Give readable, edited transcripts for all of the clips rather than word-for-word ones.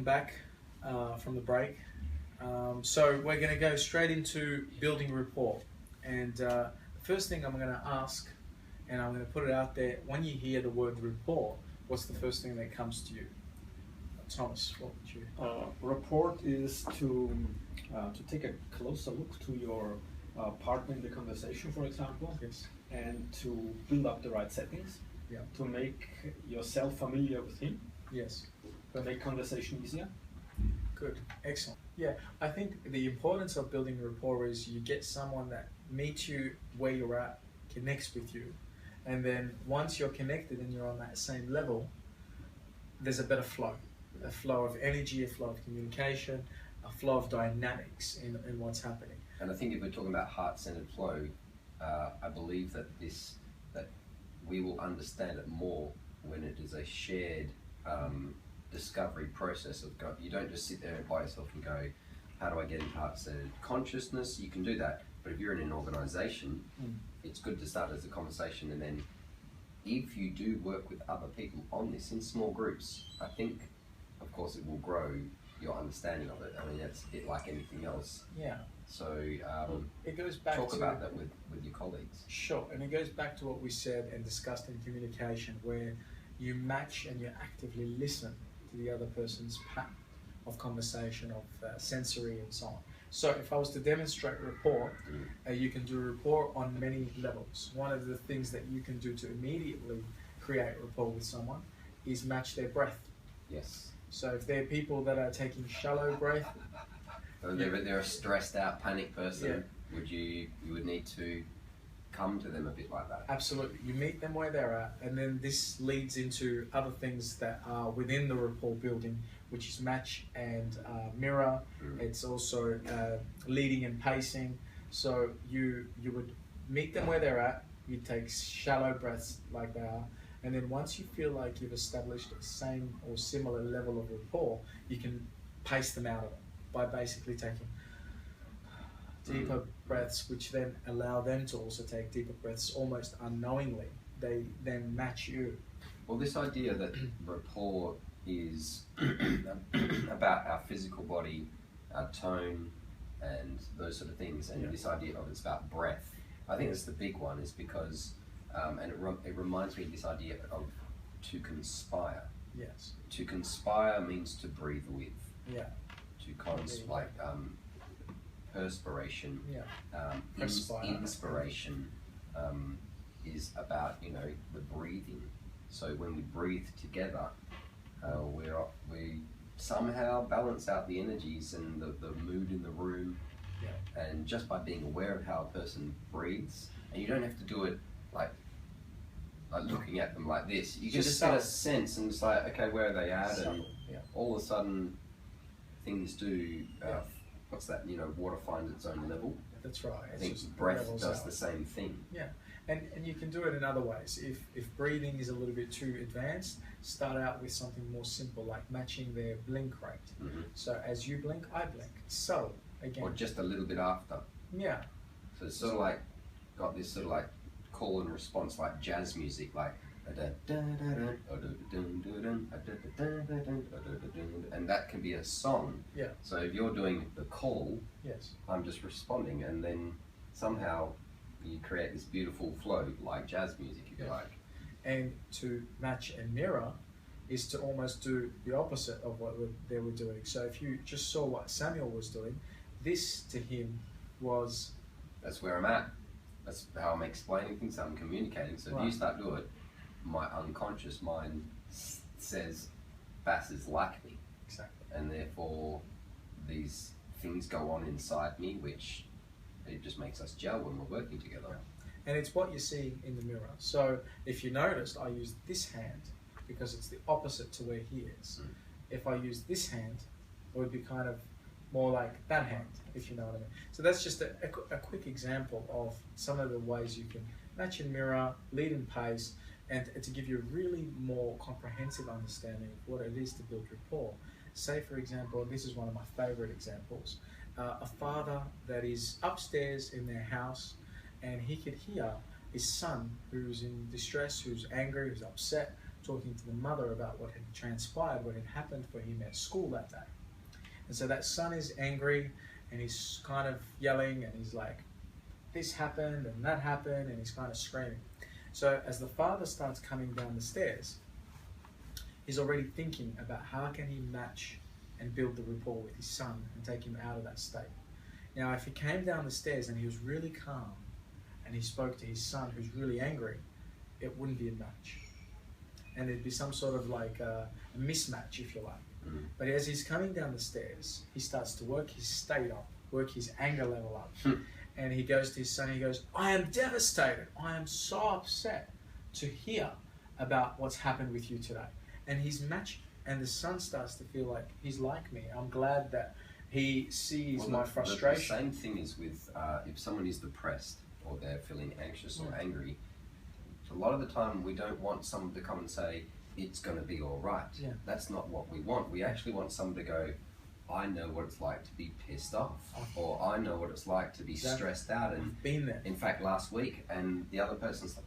back from the break. So we're going to go straight into building rapport. And the first thing I'm going to ask, and I'm going to put it out there, when you hear the word rapport, what's the first thing that comes to you? Thomas, what would you? Rapport is to take a closer look to your partner in the conversation, for example, Yes. and to build up the right settings, Yeah. to make yourself familiar with him, Yes. to make conversation easier. Good. Excellent. Yeah, I think the importance of building rapport is you get someone that meets you where you're at, connects with you, and then once you're connected and you're on that same level, there's a better flow. A flow of energy, a flow of communication, a flow of dynamics in what's happening. And I think if we're talking about heart-centered flow, I believe that we will understand it more when it is a shared discovery process of you don't just sit there by yourself and go, how do I get into heart-centered consciousness? You can do that, but if you're in an organization, it's good to start as a conversation, and then if you do work with other people on this in small groups, I think of course it will grow your understanding of it. I mean, it's a bit like anything else. Yeah. So it goes back talk to about that with your colleagues. Sure, and it goes back to what we said and discussed in communication, where you match and you actively listen to the other person's pattern of conversation, of sensory and so on. So if I was to demonstrate rapport, you can do rapport on many levels. One of the things that you can do to immediately create rapport with someone is match their breath. Yes. So if they're people that are taking shallow breath, or they're a stressed out, panic person, you would need to come to them a bit like that. Absolutely. You meet them where they're at, and then this leads into other things that are within the rapport building, which is match and mirror. It's also leading and pacing. So you would meet them where they're at, you take shallow breaths like they are, and then once you feel like you've established the same or similar level of rapport, you can pace them out of it by basically taking deeper breaths, which then allow them to also take deeper breaths almost unknowingly. They then match you. Well, this idea that rapport is about our physical body, our tone, and those sort of things, and this idea of it's about breath, I think that's the big one, is because, and it reminds me of this idea of to conspire. Yes. To conspire means to breathe with. Yeah. To like perspiration. Yeah. Inspiration is about the breathing. So when we breathe together, we somehow balance out the energies and the mood in the room. Yeah. And just by being aware of how a person breathes, and you don't have to do it like looking at them like this. You can just get a sense and it's like, okay, where are they at? And all of a sudden, things do. What's that? Water finds its own level. That's right. I think breath does the same thing. Yeah, and you can do it in other ways. If breathing is a little bit too advanced, start out with something more simple, like matching their blink rate. So as you blink, I blink. So again. Or just a little bit after. Yeah. So it's sort of like got this sort of like call and response, like jazz music, like. And that can be a song. Yeah. So if you're doing the call, yes, I'm just responding, and then somehow you create this beautiful flow, like jazz music, if you like. And to match and mirror is to almost do the opposite of what they were doing. So if you just saw what Samuel was doing, this to him was... That's where I'm at. That's how I'm explaining things, I'm communicating. So if you start doing it, my unconscious mind says, Bass is like me. Exactly. And therefore, these things go on inside me, which it just makes us gel when we're working together. Yeah. And it's what you're seeing in the mirror. So if you noticed, I used this hand because it's the opposite to where he is. If I use this hand, it would be kind of more like that hand, if you know what I mean. So that's just a quick example of some of the ways you can match and mirror, lead and pace, and to give you a really more comprehensive understanding of what it is to build rapport. Say, for example, this is one of my favorite examples, a father that is upstairs in their house and he could hear his son who's in distress, who's angry, who's upset, talking to the mother about what had transpired, what had happened for him at school that day. And so that son is angry and he's kind of yelling and he's like, this happened and that happened, and he's kind of screaming. So as the father starts coming down the stairs, he's already thinking about how can he match and build the rapport with his son and take him out of that state. Now, if he came down the stairs and he was really calm and he spoke to his son who's really angry, it wouldn't be a match. And it'd be some sort of like a mismatch, if you like. Mm. But as he's coming down the stairs, he starts to work his state up, work his anger level up. And he goes to his son, he goes, I am devastated. I am so upset to hear about what's happened with you today. And he's matching, and the son starts to feel like he's like me. I'm glad that he sees my frustration. The same thing is with if someone is depressed or they're feeling anxious or angry, a lot of the time we don't want someone to come and say, it's going to be all right. Yeah. That's not what we want. We actually want someone to go, I know what it's like to be pissed off, or I know what it's like to be stressed out. And I've been there. In fact, last week, and the other person's like,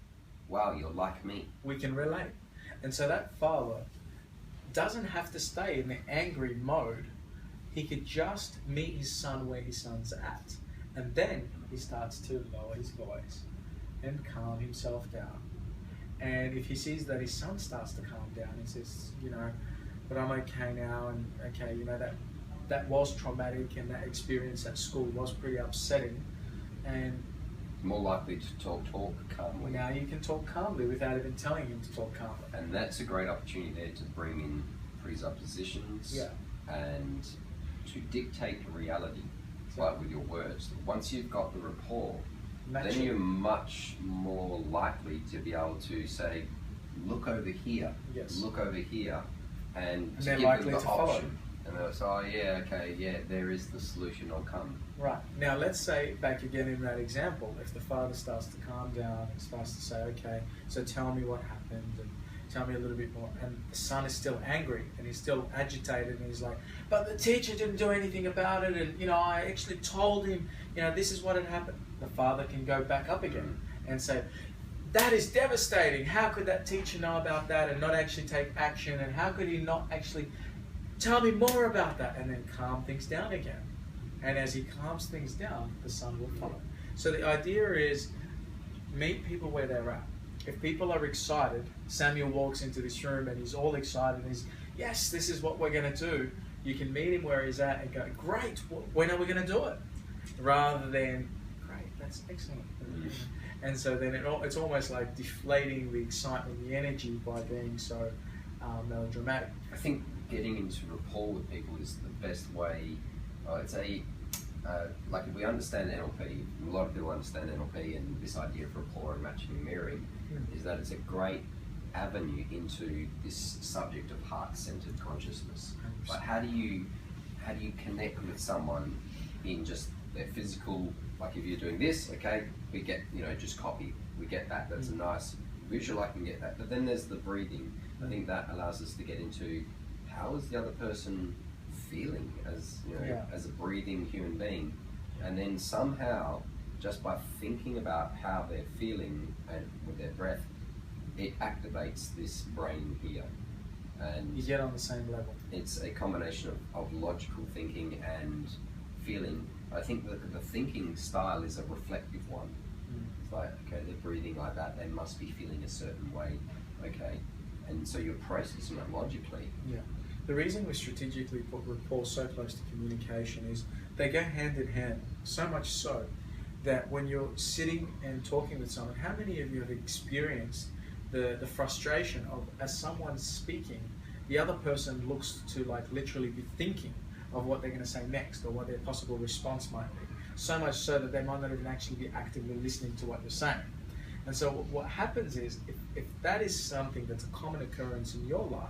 wow, you're like me. We can relate. And so that father doesn't have to stay in the angry mode. He could just meet his son where his son's at. And then he starts to lower his voice and calm himself down. And if he sees that his son starts to calm down, he says, you know, but I'm okay now, and okay, you know, that was traumatic, and that experience at school was pretty upsetting, and More likely to talk calmly. now you can talk calmly without even telling him to talk calmly. And that's a great opportunity there to bring in presuppositions and to dictate reality, like with your words. Once you've got the rapport, then you're much more likely to be able to say, look over here, look over here, and to they're give likely them the to follow. option. And they'll say, oh yeah, okay, yeah, there is the solution, I'll come. Right. Now let's say, back again in that example, if the father starts to calm down and starts to say, okay, so tell me what happened, and tell me a little bit more, and the son is still angry and he's still agitated, and he's like, but the teacher didn't do anything about it, and you know, I actually told him, you know, this is what had happened. The father can go back up again and say, that is devastating. How could that teacher know about that and not actually take action, and how could he not actually tell me more about that, and then calm things down again. And as he calms things down, the son will follow. So the idea is, meet people where they're at. If people are excited, Samuel walks into this room and he's all excited and he's, yes, this is what we're going to do. You can meet him where he's at and go, great, when are we going to do it? Rather than, great, that's excellent. And so then it's almost like deflating the excitement, the energy by being so melodramatic. I think getting into rapport with people is the best way. It's like if we understand NLP, a lot of people understand NLP and this idea of rapport and matching and mirroring, is that it's a great avenue into this subject of heart-centered consciousness. Like how do you connect with someone in just their physical, like if you're doing this, okay, we get, you know, just copy, we get that, that's a nice visual, I can get that. But then there's the breathing. I think that allows us to get into how is the other person feeling as, you know, as a breathing human being, and then somehow just by thinking about how they're feeling and with their breath, it activates this brain here, and you get on the same level. It's a combination of logical thinking and feeling. I think that the thinking style is a reflective one. It's like, okay, they're breathing like that, they must be feeling a certain way, okay, and so you're processing it logically. The reason we strategically put rapport so close to communication is they go hand in hand, so much so that when you're sitting and talking with someone, how many of you have experienced the frustration of, as someone's speaking, the other person looks to like literally be thinking of what they're going to say next or what their possible response might be, so much so that they might not even actually be actively listening to what you're saying. And so what happens is, if that is something that's a common occurrence in your life,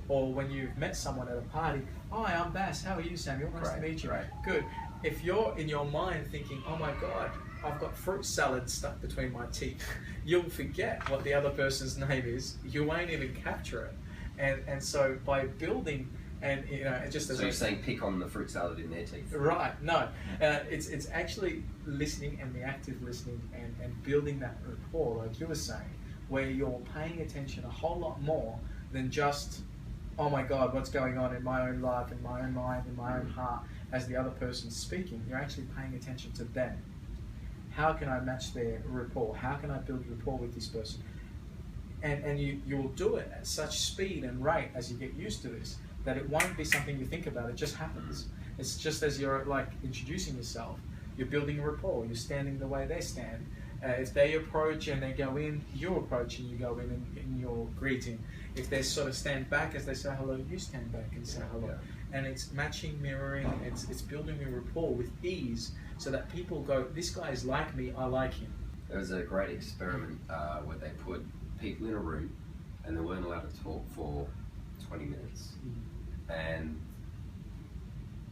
or when you've met someone at a party, hi, I'm Bass, how are you, Samuel? Nice to meet you. Good. If you're in your mind thinking, oh my God, I've got fruit salad stuck between my teeth, you'll forget what the other person's name is. You won't even capture it. And so by building, and you know, just as so you're saying pick on the fruit salad in their teeth. Right, no. It's actually listening, and the active listening, and building that rapport, like you were saying, where you're paying attention a whole lot more than just, oh my God, what's going on in my own life, in my own mind, in my own heart, as the other person's speaking. You're actually paying attention to them. How can I match their rapport? How can I build rapport with this person? And you'll do it at such speed and rate as you get used to this, that it won't be something you think about, it just happens. It's just as you're like introducing yourself, you're building a rapport, you're standing the way they stand. If they approach and they go in, you approach and you go in your greeting. If they sort of stand back as they say hello, you stand back and say hello. Yeah. And it's matching, mirroring, it's building a rapport with ease so that people go, this guy is like me, I like him. There was a great experiment where they put people in a room and they weren't allowed to talk for 20 minutes. And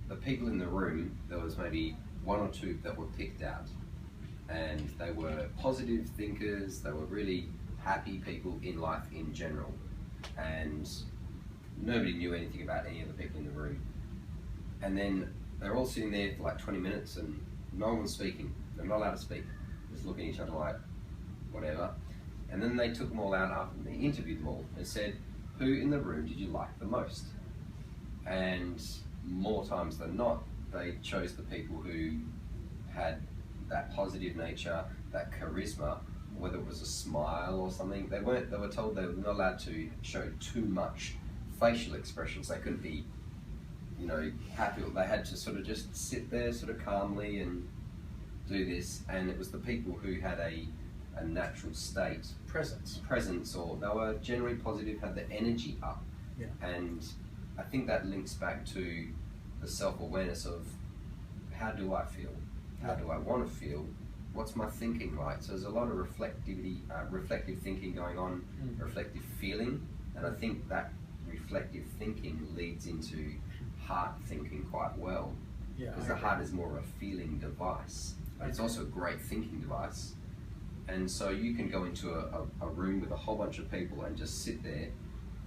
the people in the room, there was maybe one or two that were picked out, and they were positive thinkers, they were really happy people in life in general, and nobody knew anything about any of the people in the room. And then they're all sitting there for like 20 minutes and no one's speaking, they're not allowed to speak, just looking at each other like whatever. And then they took them all out after they interviewed them all and said, who in the room did you like the most? And more times than not, they chose the people who had that positive nature, that charisma, whether it was a smile or something. They were told they were not allowed to show too much facial expressions. They couldn't be, you know, happy. They had to sort of just sit there sort of calmly and do this. And it was the people who had a natural state. Presence, or they were generally positive, had the energy up. Yeah. And I think that links back to the self-awareness of how do I feel? How do I want to feel? What's my thinking like? So there's a lot of reflective thinking going on, reflective feeling, and I think that reflective thinking leads into heart thinking quite well. Because the heart is more of a feeling device. It's also a great thinking device. And so you can go into a room with a whole bunch of people and just sit there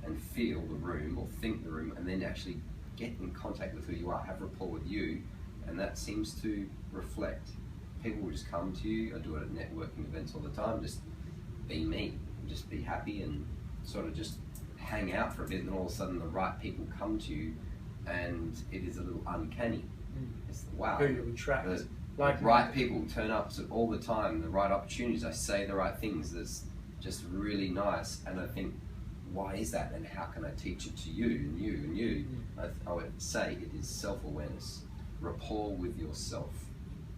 and feel the room or think the room, and then actually get in contact with who you are, have rapport with you, and that seems to reflect. People will just come to you. I do it at networking events all the time, just be me, just be happy and sort of just hang out for a bit, and then all of a sudden the right people come to you, and it is a little uncanny. It's wow. Who you attract. The right people turn up all the time, the right opportunities, I say the right things, that's just really nice. And I think, why is that, and how can I teach it to you and you and you? I would say it is self-awareness, rapport with yourself.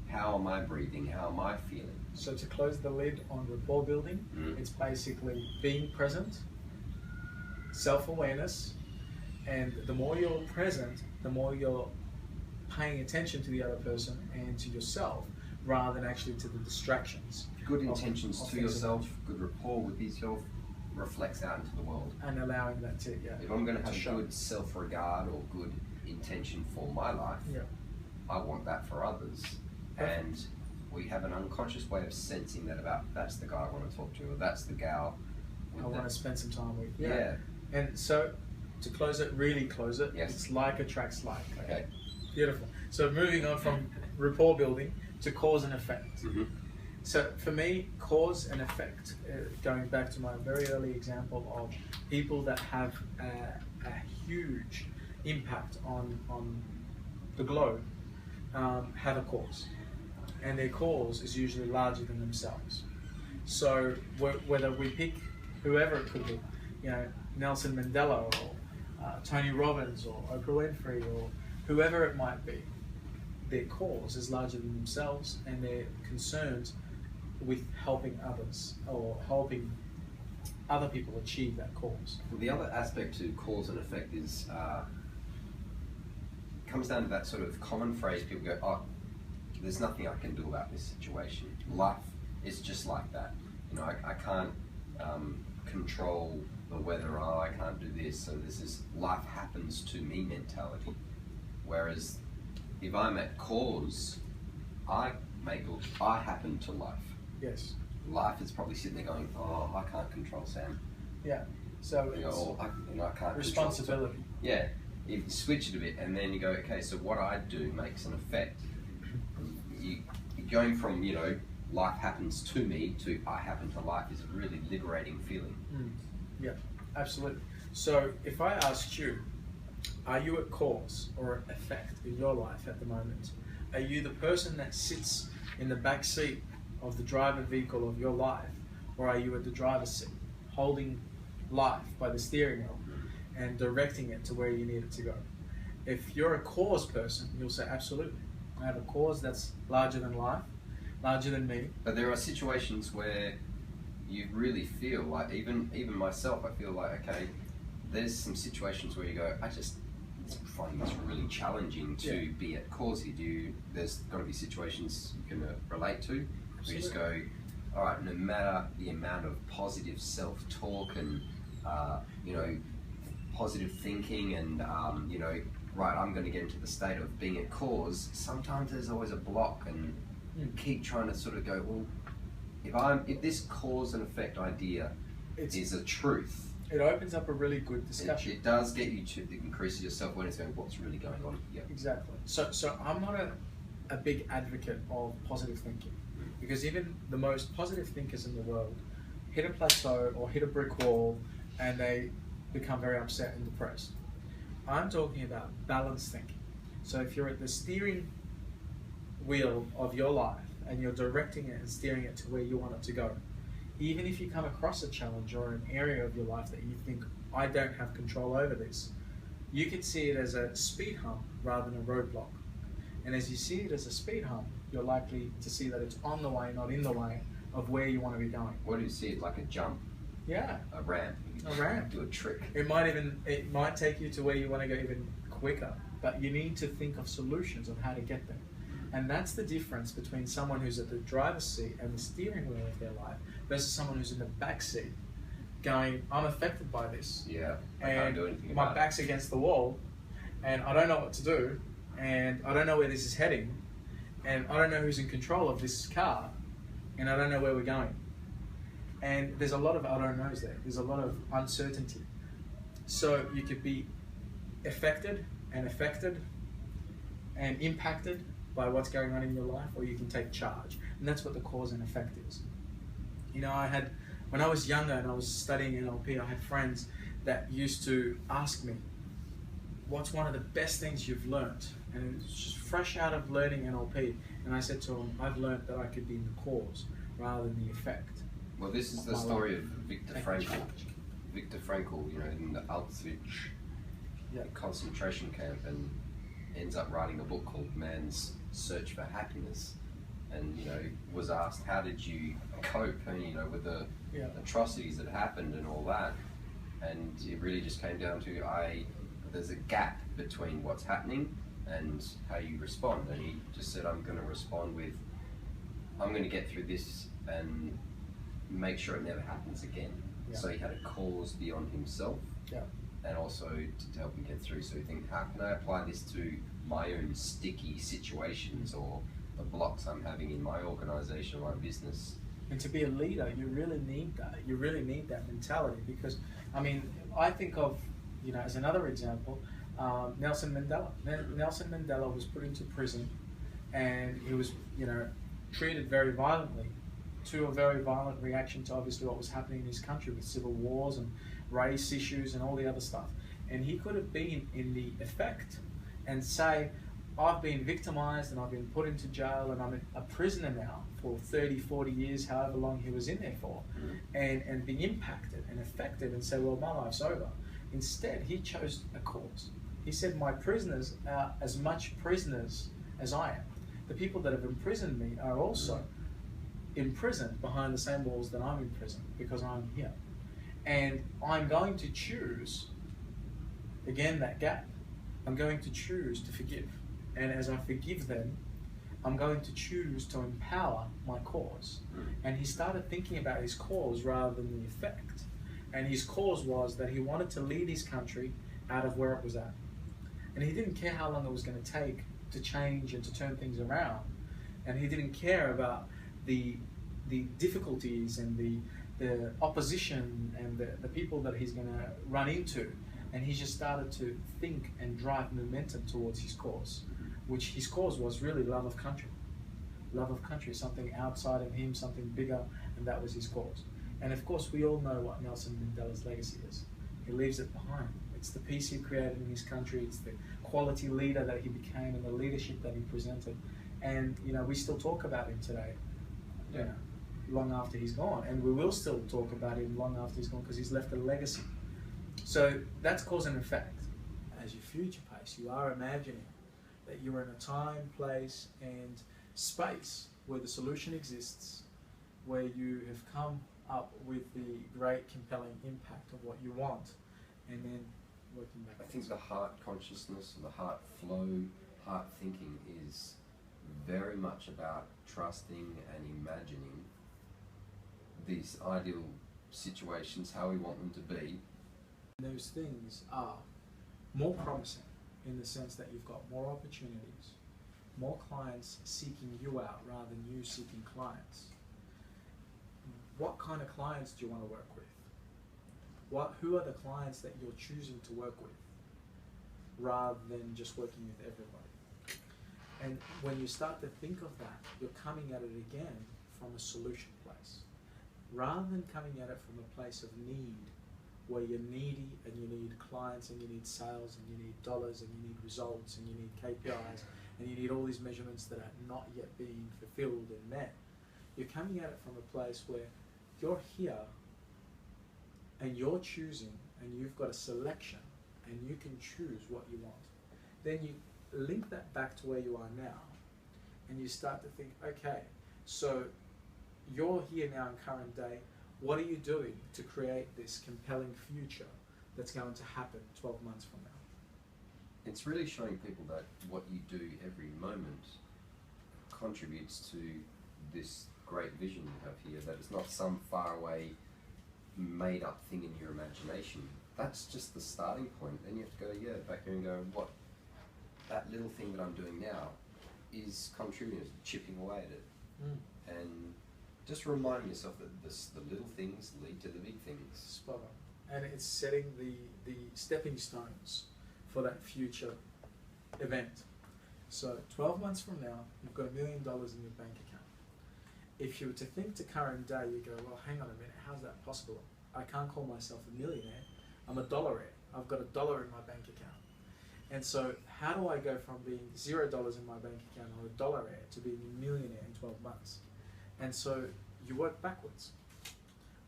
How am I breathing? How am I feeling? So to close the lid on rapport building, it's basically being present, self-awareness, and the more you're present, the more you're paying attention to the other person and to yourself, rather than actually to the distractions. Good intentions to yourself, good rapport with yourself, reflects out into the world. And allowing that to, if I'm going to have good self-regard or good intention for my life, I want that for others. And we have an unconscious way of sensing that about, that's the guy I want to talk to, or that's the gal I want to spend some time with. Yeah. And so, to close it, really close it, yes. It's like attracts like. Okay. Beautiful. So moving on from rapport building to cause and effect. So for me, cause and effect, going back to my very early example of people that have a huge impact on the globe, have a cause. And their cause is usually larger than themselves. So whether we pick whoever it could be, you know, Nelson Mandela or Tony Robbins or Oprah Winfrey or whoever it might be, their cause is larger than themselves, and they're concerned with helping others or helping other people achieve that cause. Well, the other aspect to cause and effect is comes down to that sort of common phrase. People go, "Oh, there's nothing I can do about this situation. Life is just like that. You know, I can't control the weather. Oh, I can't do this." So this is life happens to me mentality. Whereas if I'm at cause, I happen to life. Yes. Life is probably sitting there going, "Oh, I can't control Sam." Yeah. So it's I can't responsibility. Control. Yeah. If you switch it a bit and then you go, okay, so what I do makes an effect. You're going from, you know, life happens to me to I happen to life is a really liberating feeling. Yeah, absolutely. So if I asked you, are you a cause or an effect in your life at the moment? Are you the person that sits in the back seat of the driver vehicle of your life, or are you at the driver's seat, holding life by the steering wheel and directing it to where you need it to go? If you're a cause person, you'll say, absolutely. I have a cause that's larger than life, larger than me. But there are situations where you really feel like, even myself, I feel like, okay, there's some situations where you go, I just find it's really challenging to be at cause here. There's got to be situations you can relate to. Where you just go, all right, no matter the amount of positive self-talk and, positive thinking and, right, I'm going to get into the state of being at cause, sometimes there's always a block, and keep trying to sort of go, well, if this cause and effect idea is a truth, it opens up a really good discussion. It does get you to increase your self-awareness, going, what's really going on here? Exactly. So I'm not a big advocate of positive thinking, because even the most positive thinkers in the world hit a plateau or hit a brick wall and they become very upset and depressed. I'm talking about balanced thinking. So if you're at the steering wheel of your life and you're directing it and steering it to where you want it to go, even if you come across a challenge or an area of your life that you think, I don't have control over this, you can see it as a speed hump rather than a roadblock. And as you see it as a speed hump, you're likely to see that it's on the way, not in the way of where you want to be going. What do you see it like? A jump? Yeah. A ramp? A ramp. Do a trick. It might take you to where you want to go even quicker, but you need to think of solutions of how to get there. And that's the difference between someone who's at the driver's seat and the steering wheel of their life versus someone who's in the back seat going, I'm affected by this. Yeah. I and can't do anything my about back's against the wall and I don't know what to do and I don't know where this is heading and I don't know who's in control of this car and I don't know where we're going. And there's a lot of I don't knows there. There's a lot of uncertainty. So you could be affected and impacted by what's going on in your life, or you can take charge. And that's what the cause and effect is. When I was younger and I was studying NLP, I had friends that used to ask me, what's one of the best things you've learnt? And it was just fresh out of learning NLP. And I said to them, I've learnt that I could be in the cause rather than the effect. Well, this is the story of Viktor Frankl. Viktor Frankl, in the Auschwitz concentration camp, and ends up writing a book called Man's Search for Happiness. And was asked, how did you cope? And with the atrocities that happened and all that. And it really just came down to there's a gap between what's happening and how you respond. And he just said, I'm going to respond with, I'm going to get through this and make sure it never happens again. Yeah. So he had a cause beyond himself, and also to help him get through. So you think, how can I apply this to my own sticky situations or the blocks I'm having in my organisation or my business? And to be a leader, you really need that. You really need that mentality, because, I think of, as another example, Nelson Mandela. Nelson Mandela was put into prison, and he was, treated very violently, to a very violent reaction to obviously what was happening in his country with civil wars and race issues and all the other stuff. And he could have been in the effect and say, I've been victimized and I've been put into jail and I'm a prisoner now for 30, 40 years, however long he was in there for, and be impacted and affected and say, well, my life's over. Instead, he chose a cause. He said, my prisoners are as much prisoners as I am. The people that have imprisoned me are also imprisoned behind the same walls that I'm imprisoned, because I'm here. And I'm going to choose, again, that gap. I'm going to choose to forgive. And as I forgive them, I'm going to choose to empower my cause. And he started thinking about his cause rather than the effect. And his cause was that he wanted to lead his country out of where it was at. And he didn't care how long it was going to take to change and to turn things around. And he didn't care about the difficulties and the opposition and the people that he's going to run into. And he just started to think and drive momentum towards his cause, which his cause was really love of country. love of country, something outside of him, something bigger, and that was his cause. And of course, we all know what Nelson Mandela's legacy is. He leaves it behind. It's the peace he created in his country, it's the quality leader that he became and the leadership that he presented. And, you know, we still talk about him today, you know, long after he's gone. And we will still talk about him long after he's gone because he's left a legacy. So that's cause and effect. As you future pace, you are imagining that you're in a time, place, and space where the solution exists, where you have come up with the great compelling impact of what you want, and then working back. I think the heart consciousness, the heart flow, heart thinking is very much about trusting and imagining these ideal situations, how we want them to be. Those things are more promising in the sense that you've got more opportunities, more clients seeking you out rather than you seeking clients. What kind of clients do you want to work with? Who are the clients that you're choosing to work with rather than just working with everybody? And when you start to think of that, you're coming at it again from a solution place. Rather than coming at it from a place of need, where you're needy and you need clients and you need sales and you need dollars and you need results and you need KPIs and you need all these measurements that are not yet being fulfilled and met. You're coming at it from a place where you're here and you're choosing and you've got a selection and you can choose what you want. Then you link that back to where you are now and you start to think, okay, so you're here now in current day. What are you doing to create this compelling future that's going to happen 12 months from now? It's really showing people that what you do every moment contributes to this great vision you have here, that it's not some faraway made up thing in your imagination. That's just the starting point. Then you have to go, back here and go, what that little thing that I'm doing now is contributing, chipping away at it. And just reminding yourself that the little things lead to the big things. Spot on. And it's setting the stepping stones for that future event. So 12 months from now, you've got $1 million in your bank account. If you were to think to current day, you go, well, hang on a minute, how's that possible? I can't call myself a millionaire. I'm a dollaraire. I've got $1 in my bank account. And so how do I go from being $0 in my bank account or a dollaraire to being a millionaire in 12 months? And so you work backwards.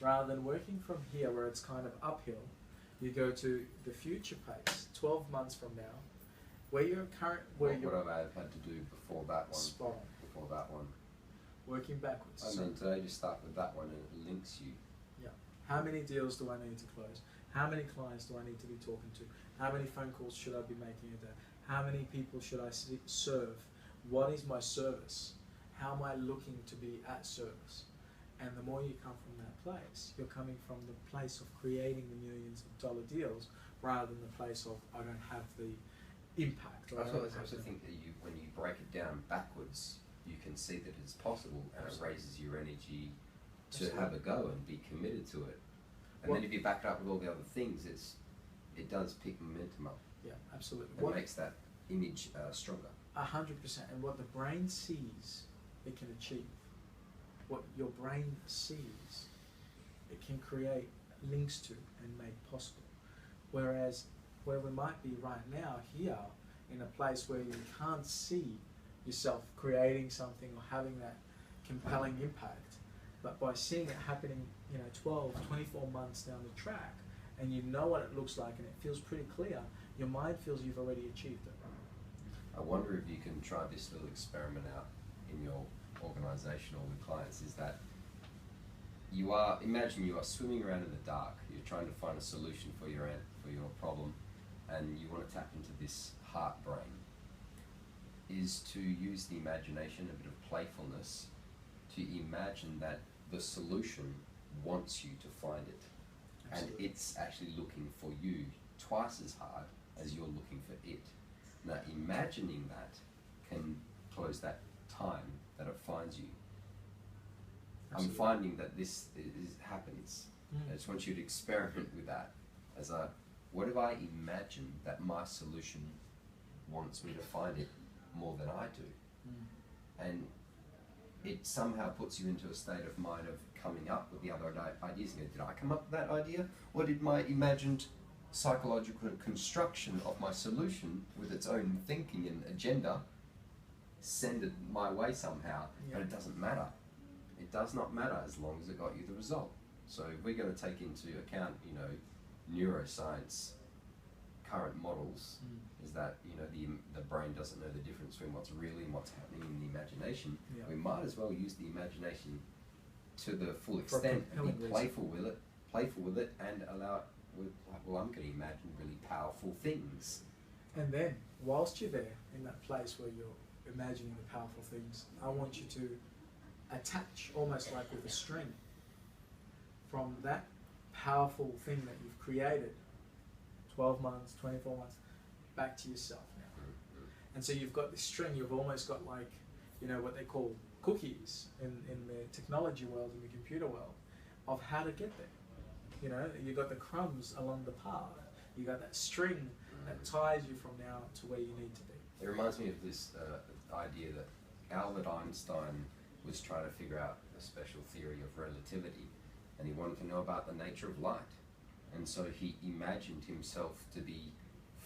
Rather than working from here where it's kind of uphill, you go to the future pace, 12 months from now, where you're current, where what would I have had to do before that one? Spot on. Before that one. Working backwards. I mean, today you start with that one and it links you. Yeah. How many deals do I need to close? How many clients do I need to be talking to? How many phone calls should I be making a day? How many people should I serve? What is my service? How am I looking to be at service? And the more you come from that place, you're coming from the place of creating the millions of dollar deals rather than the place of I don't have the impact. I also think that when you break it down backwards, you can see that it's possible and it raises your energy to have a go and be committed to it. And then if you back it up with all the other things, it does pick momentum up. Yeah, absolutely. It makes that image stronger. 100%. And what the brain sees, it can achieve. What your brain sees, it can create links to and make possible. Whereas where we might be right now here in a place where you can't see yourself creating something or having that compelling impact, but by seeing it happening, 12, 24 months down the track, and you know what it looks like and it feels pretty clear, your mind feels you've already achieved it. I wonder if you can try this little experiment out in your organisation or with clients, is that imagine you are swimming around in the dark, you're trying to find a solution for your problem, and you want to tap into this heart brain, is to use the imagination, a bit of playfulness, to imagine that the solution wants you to find it. Absolutely. And it's actually looking for you twice as hard as you're looking for it. Now imagining that can close that time that it finds you. Absolutely. I'm finding that this happens. I just want you to experiment with that. What if I imagine that my solution wants me to find it more than I do? And it somehow puts you into a state of mind of coming up with the other ideas. And did I come up with that idea, or did my imagined psychological construction of my solution with its own thinking and agenda send it my way somehow? Yeah. And it doesn't matter. It does not matter as long as it got you the result. So if we're going to take into account, you know, neuroscience current models, is that, you know, the brain doesn't know the difference between what's really and what's happening in the imagination. Yeah. We might as well use the imagination to the full For a extent and compelling be reason. playful with it, and allow it with, like, well, I'm going to imagine really powerful things. And then, whilst you're there in that place where you're imagining the powerful things, I want you to attach, almost like with a string, from that powerful thing that you've created, 12 months, 24 months, back to yourself now. And so you've got this string, you've almost got like, you know, what they call cookies in the technology world, in the computer world, of how to get there. You know, you've got the crumbs along the path. You got that string that ties you from now to where you need to be. It reminds me of this idea that Albert Einstein was trying to figure out a special theory of relativity, and he wanted to know about the nature of light. And so he imagined himself to be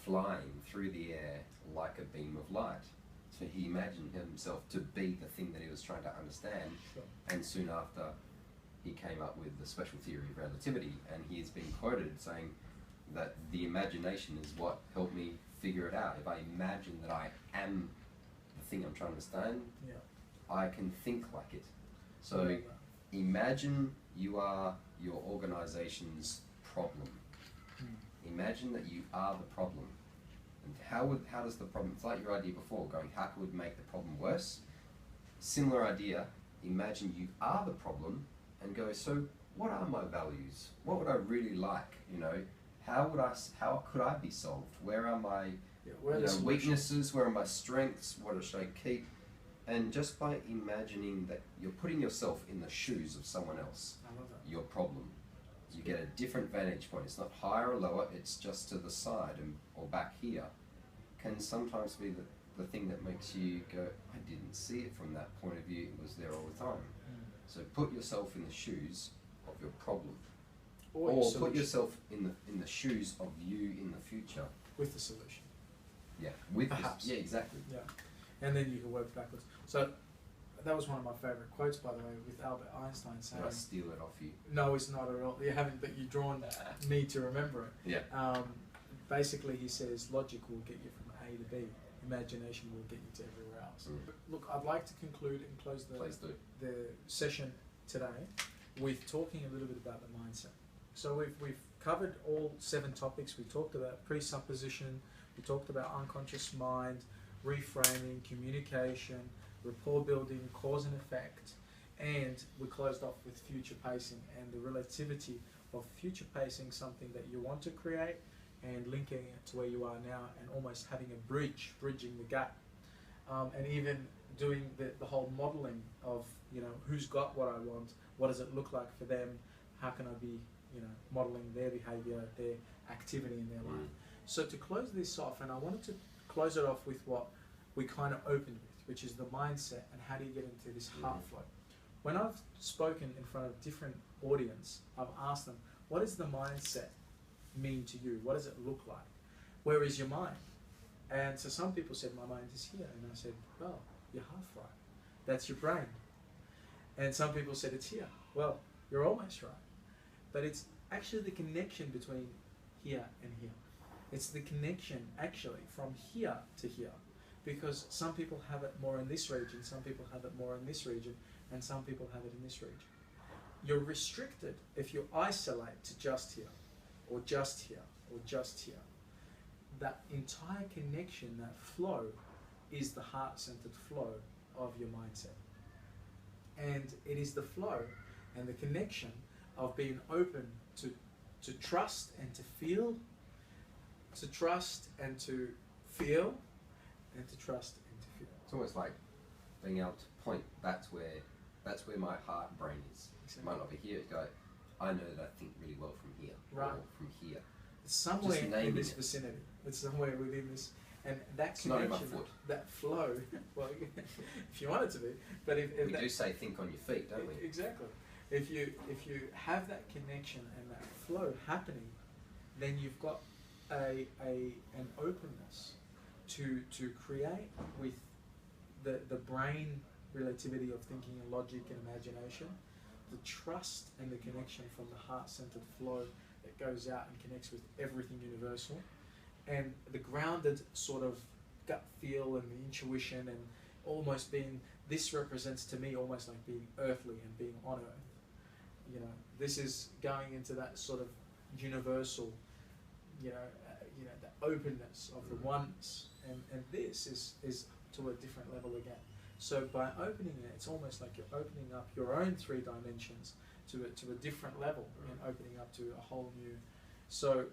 flying through the air like a beam of light. So he imagined himself to be the thing that he was trying to understand. Sure. And soon after, he came up with the special theory of relativity, and he has been quoted saying that the imagination is what helped me figure it out. If I imagine that I am the thing I'm trying to understand, Yeah. I can think like it. I So love that. imagine you are your organization's problem. Imagine that you are the problem. And how does the problem, it's like your idea before, going, how could we make the problem worse? Similar idea, imagine you are the problem and go, so what are my values? What would I really like? You know, how could I be solved? Where are my Where are you the know, solutions? weaknesses? Where are my strengths? What should I keep? And just by imagining that you're putting yourself in the shoes of someone else, I love that. your problem, you get a different vantage point. It's not higher or lower, it's just to the side or back here, can sometimes be the thing that makes you go, I didn't see it from that point of view, it was there all the time. So put yourself in the shoes of your problem, Or your or put solution. yourself in the shoes of you in the future. With the solution. Yeah, with Perhaps. yeah, exactly. Yeah. And then you can work backwards. So that was one of my favourite quotes, by the way, with Albert Einstein saying, Did I steal it off you? no, it's not at all. You haven't, but you've drawn me to remember it. Yeah. Basically, he says logic will get you from A to B. Imagination will get you to everywhere else. But look, I'd like to conclude and close Please do. the session today with talking a little bit about the mindset. So we've covered all 7 topics. We talked about presupposition, we talked about unconscious mind, reframing, communication, rapport building, cause and effect, and we closed off with future pacing and the relativity of future pacing, something that you want to create, and linking it to where you are now and almost having a bridging the gap. And even doing the whole modelling of, you know, who's got what I want, what does it look like for them, how can I be, you know, modelling their behaviour, their activity in their life. So to close this off, and I wanted to close it off with what we kind of opened with, which is the mindset and how do you get into this heart flow. When I've spoken in front of different audience, I've asked them, what does the mindset mean to you? What does it look like? Where is your mind? And so some people said, my mind is here. And I said, well, you're half right. That's your brain. And some people said, it's here. Well, you're almost right. But it's actually the connection between here and here. It's the connection actually from here to here. Because some people have it more in this region, some people have it more in this region, and some people have it in this region. You're restricted if you isolate to just here, or just here, or just here. That entire connection, that flow, is the heart-centered flow of your mindset. And it is the flow and the connection of being open to trust and to feel, to trust and to feel, and to trust and to feel. It's almost like being able to point, that's where my heart brain is. Exactly. It might not be here, it's go, I know that I think really well from here. Right. Or from here. It's somewhere Just naming in this it. vicinity. It's somewhere within this. And that It's not in my connection, foot. that flow, well, if you want it to be, but if We that, do say think on your feet, don't we? exactly, if you have that connection and that flow happening, then you've got an openness to create with the brain relativity of thinking and logic and imagination, the trust and the connection from the heart-centered flow that goes out and connects with everything universal, and the grounded sort of gut feel and the intuition, and almost being, this represents to me almost like being earthly and being on earth. You know, this is going into that sort of universal, the openness of the oneness, and this is to a different level again. So by opening it, it's almost like you're opening up your own 3 dimensions to a different level, and opening up to a whole new. So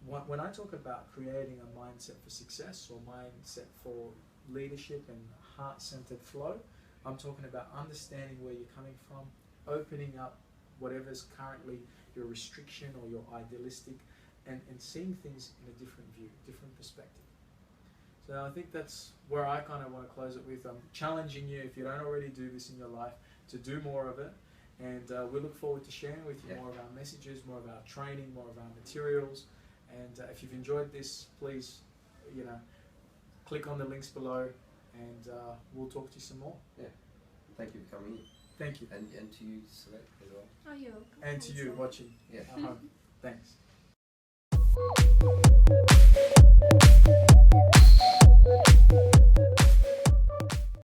when I talk about creating a mindset for success or mindset for leadership and heart-centered flow, I'm talking about understanding where you're coming from, opening up whatever's currently your restriction or your idealistic, and seeing things in a different view, different perspective. So I think that's where I kind of want to close it with. I'm challenging you, if you don't already do this in your life, to do more of it. And we look forward to sharing with you more of our messages, more of our training, more of our materials. And if you've enjoyed this, please, click on the links below, and we'll talk to you some more. Yeah. Thank you for coming in. Thank you. And to you, Select, as well. Oh, you're welcome. And to you watching Yeah. at home. Thanks.